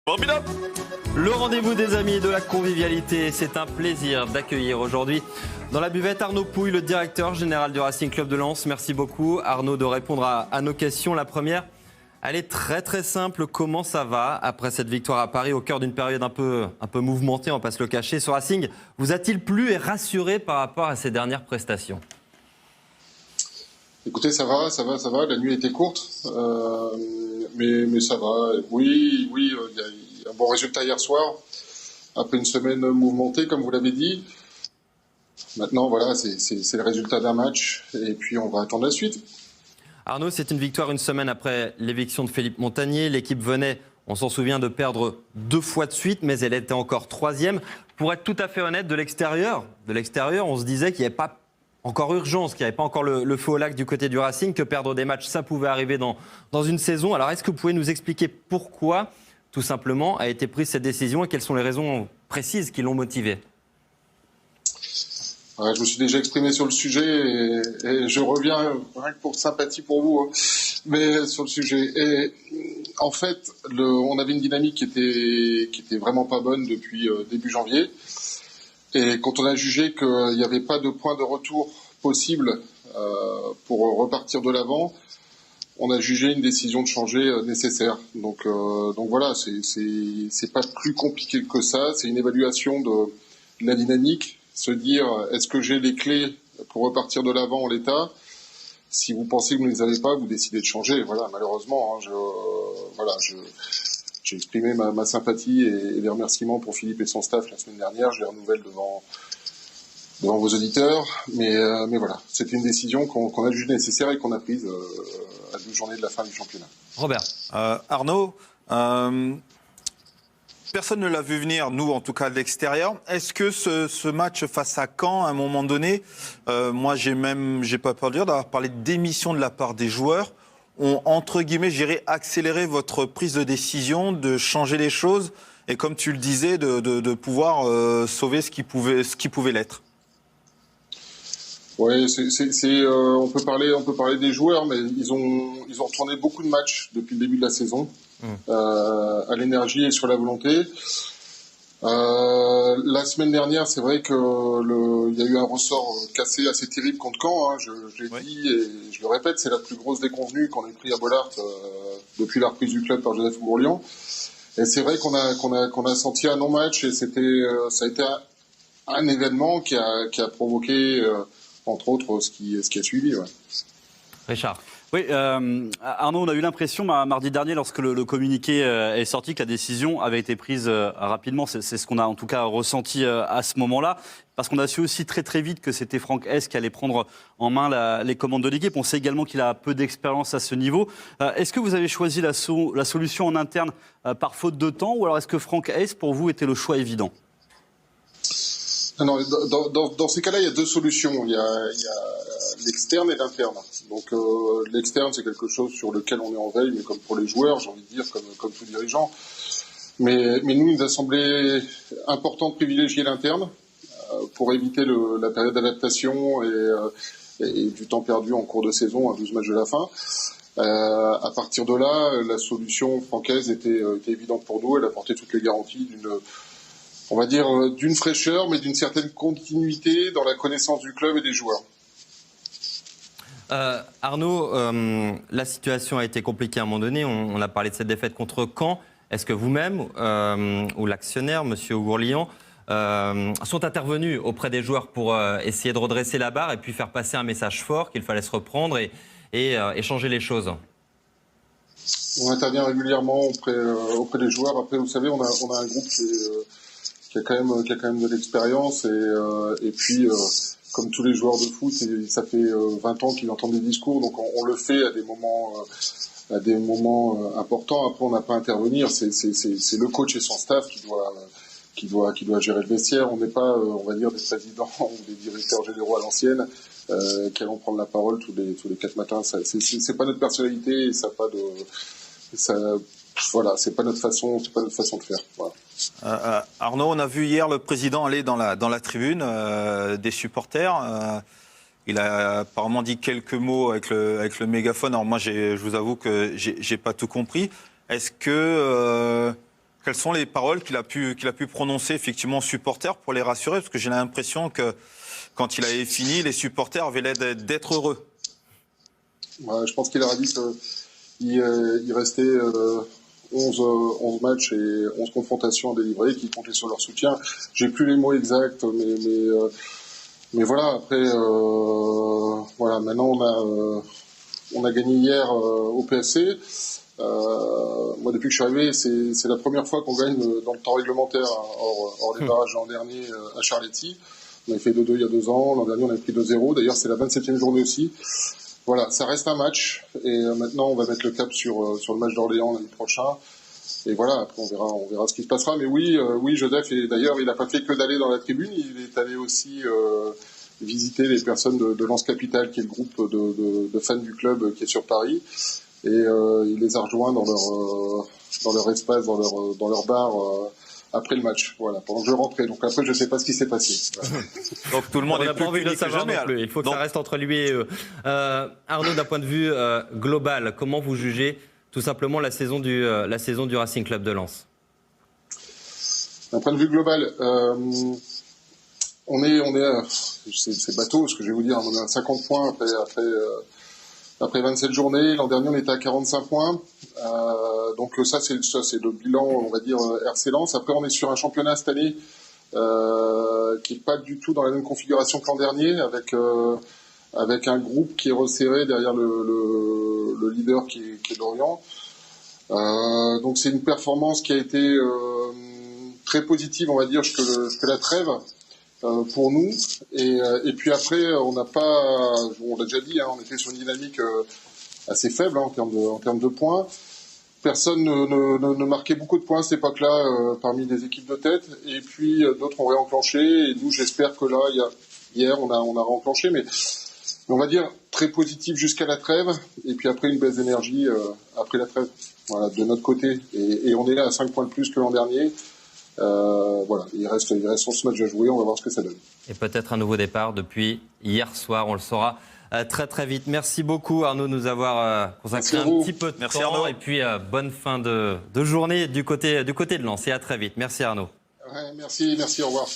Le rendez-vous des amis et de la convivialité, c'est un plaisir d'accueillir aujourd'hui dans la buvette Arnaud Pouille, le directeur général du Racing Club de Lens. Merci beaucoup Arnaud de répondre à nos questions. La première, elle est très simple. Comment ça va après cette victoire à Paris au cœur d'une période un peu mouvementée, on ne va pas se le cacher. Ce Racing vous a-t-il plu et rassuré par rapport à ses dernières prestations ? Écoutez, ça va. La nuit était courte, mais ça va. Oui, il y a eu un bon résultat hier soir, après une semaine mouvementée, comme vous l'avez dit. Maintenant, voilà, c'est le résultat d'un match, et puis on va attendre la suite. Arnaud, c'est une victoire une semaine après l'éviction de Philippe Montagnier. L'équipe venait, on s'en souvient, de perdre 2 fois de suite, mais elle était encore 3e. Pour être tout à fait honnête, de l'extérieur, on se disait qu'il n'y avait pas encore urgence, qu'il n'y avait pas encore le feu au lac du côté du Racing, que perdre des matchs, ça pouvait arriver dans une saison. Alors, est-ce que vous pouvez nous expliquer pourquoi, tout simplement, a été prise cette décision et quelles sont les raisons précises qui l'ont motivée ? Je me suis déjà exprimé sur le sujet et je reviens rien que pour sympathie pour vous, hein, mais sur le sujet. Et en fait, on avait une dynamique qui était vraiment pas bonne depuis début janvier. Et quand on a jugé qu'il n'y avait pas de point de retour possible pour repartir de l'avant, on a jugé une décision de changer nécessaire. Donc voilà, c'est pas plus compliqué que ça. C'est une évaluation de la dynamique. Se dire, est-ce que j'ai les clés pour repartir de l'avant en l'état ? Si vous pensez que vous ne les avez pas, vous décidez de changer. Voilà, malheureusement, j'ai exprimé ma sympathie et les remerciements pour Philippe et son staff la semaine dernière. Je les renouvelle devant vos auditeurs. Mais voilà, c'était une décision qu'on a jugée nécessaire et qu'on a prise à 12 journées de la fin du championnat. Robert. Arnaud, personne ne l'a vu venir, nous en tout cas de l'extérieur. Est-ce que ce match face à Caen, à un moment donné, moi j'ai pas peur de dire, d'avoir parlé de démission de la part des joueurs, ont entre guillemets, je dirais, accéléré votre prise de décision, de changer les choses et comme tu le disais, de pouvoir sauver ce qui pouvait l'être. Oui, on peut parler des joueurs, mais ils ont retourné beaucoup de matchs depuis le début de la saison. À l'énergie et sur la volonté. La semaine dernière, c'est vrai que il y a eu un ressort cassé assez terrible contre Caen. Hein, je l'ai dit et je le répète, c'est la plus grosse déconvenue qu'on ait pris à Bollaert depuis la reprise du club par Joseph Bourlion. Et c'est vrai qu'on a senti un non-match et ça a été un événement qui a provoqué entre autres ce qui a suivi. Ouais. Richard. Oui, Arnaud, on a eu l'impression mardi dernier, lorsque le communiqué est sorti, que la décision avait été prise rapidement. C'est ce qu'on a en tout cas ressenti à ce moment-là. Parce qu'on a su aussi très vite que c'était Franck Hes qui allait prendre en main les commandes de l'équipe. On sait également qu'il a peu d'expérience à ce niveau. Est-ce que vous avez choisi la solution en interne par faute de temps, ou alors est-ce que Franck Hes, pour vous, était le choix évident ? Non, dans ces cas-là, il y a 2 solutions. Il y a l'externe et l'interne. Donc l'externe, c'est quelque chose sur lequel on est en veille, mais comme pour les joueurs, j'ai envie de dire, comme tout dirigeant. Mais nous, il nous a semblé important de privilégier l'interne pour éviter la période d'adaptation et du temps perdu en cours de saison à 12 matchs de la fin. À partir de là, la solution francaise était évidente pour nous. Elle apportait toutes les garanties d'une fraîcheur, mais d'une certaine continuité dans la connaissance du club et des joueurs. Arnaud, la situation a été compliquée à un moment donné. On a parlé de cette défaite contre Caen. Est-ce que vous-même ou l'actionnaire, M. Gourlian, sont intervenus auprès des joueurs pour essayer de redresser la barre et puis faire passer un message fort qu'il fallait se reprendre et changer les choses ? On intervient régulièrement auprès des joueurs. Après, vous savez, on a un groupe qui a quand même de l'expérience et puis comme tous les joueurs de foot, ça fait 20 ans qu'ils entendent des discours, donc on le fait à des moments importants. Après, on n'a pas à intervenir. C'est le coach et son staff qui doit gérer le vestiaire. On n'est pas, on va dire, des présidents ou des directeurs généraux à l'ancienne qui allons prendre la parole tous les 4 matins. C'est pas notre personnalité et ça pas de voilà, c'est pas notre façon de faire. Voilà. Arnaud, on a vu hier le président aller dans la tribune des supporters. Il a apparemment dit quelques mots avec le mégaphone. Alors moi, je vous avoue que j'ai pas tout compris. Est-ce que Quelles sont les paroles qu'il a pu prononcer effectivement aux supporters pour les rassurer? Parce que j'ai l'impression que quand il avait fini, les supporters avaient l'air d'être heureux. Ouais, je pense qu'il aurait dit qu'il restait 11 matchs et 11 confrontations à délivrer, qu'il comptait sur leur soutien. J'ai plus les mots exacts, mais voilà, après, voilà, maintenant on a gagné hier au PSC. Moi, depuis que je suis arrivé, c'est la première fois qu'on gagne dans le temps réglementaire, hein, hors les barrages l'an dernier à Charletti. On avait fait 2-2 il y a 2 ans. L'an dernier, on avait pris 2-0. D'ailleurs, c'est la 27e journée aussi. Voilà, ça reste un match. Et maintenant, on va mettre le cap sur le match d'Orléans l'année prochaine. Et voilà, après, on verra ce qui se passera. Mais oui, Joseph, et d'ailleurs, il n'a pas fait que d'aller dans la tribune. Il est allé aussi visiter les personnes de Lens Capital, qui est le groupe de fans du club qui est sur Paris. Et il les a rejoints dans leur espace, dans leur bar après le match. Voilà, pendant que je rentrais. Donc après, je ne sais pas ce qui s'est passé. Voilà. Donc tout le monde On est n'a plus pas envie de le puni que savoir jamais. non plus. Il faut que Donc, ça reste entre lui et eux. Arnaud, d'un point de vue global, comment vous jugez tout simplement la saison du Racing Club de Lens? D'un point de vue global, c'est bateau ce que je vais vous dire. On est à 50 points après 27 journées. L'an dernier, on était à 45 points. Donc ça, c'est le bilan, on va dire, RC Lens. Après, on est sur un championnat cette année qui est pas du tout dans la même configuration que l'an dernier, avec un groupe qui est resserré derrière le leader qui est Lorient. Donc c'est une performance qui a été très positive, on va dire, que la trêve. Pour nous, et puis après on n'a pas, on l'a déjà dit, hein, on était sur une dynamique assez faible, hein, en termes de points. Personne ne marquait beaucoup de points à cette époque-là parmi les équipes de tête, et puis d'autres ont réenclenché, et nous j'espère que là, hier on a réenclenché, mais on va dire très positif jusqu'à la trêve, et puis après une baisse d'énergie après la trêve, voilà, de notre côté, et on est là à 5 points de plus que l'an dernier. Voilà, il reste 11 matchs à jouer, on va voir ce que ça donne. Et peut-être un nouveau départ depuis hier soir, on le saura très très vite. Merci beaucoup Arnaud de nous avoir consacré un petit peu de Merci temps. Arnaud. Et puis bonne fin de journée du côté de Lens. Et à très vite. Merci Arnaud. Ouais, merci, au revoir.